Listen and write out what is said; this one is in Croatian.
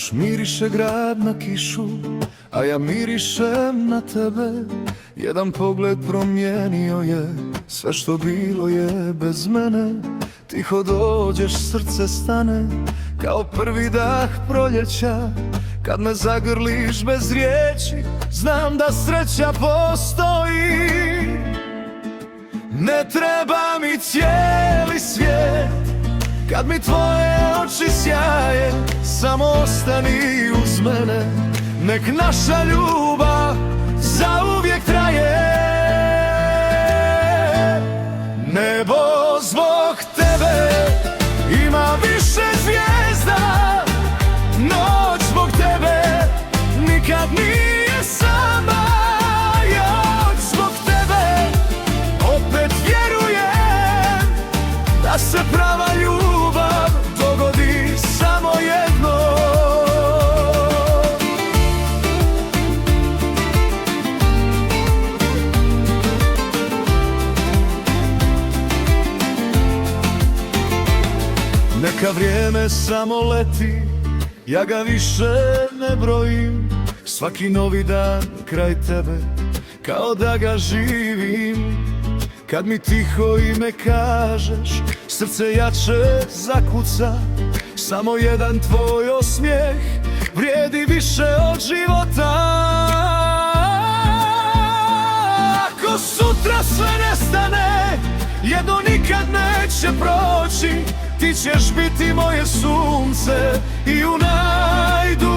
Još miriše grad na kišu, a ja mirišem na tebe. Jedan pogled promijenio je sve što bilo je bez mene. Tiho dođeš, srce stane kao prvi dah proljeća. Kad me zagrliš bez riječi, znam da sreća postoji. Ne treba mi cijeli svijet, kad mi tvoje oči sjaje, samo ostani uz mene. Nek naša ljubav zauvijek traje. Nebo zbog tebe ima više zvijezda, noć zbog tebe nikad nije sama. Još zbog tebe opet vjerujem da se prava ljubav dogodi samo jedno. Neka vrijeme samo leti, ja ga više ne brojim. Svaki novi dan kraj tebe, kao da ga živim. Kad mi tiho ime kažeš, srce jače zakuca. Samo jedan tvoj osmijeh vrijedi više od života. Ako sutra sve nestane, jedno nikad neće proći. Ti ćeš biti moje sunce i u najdu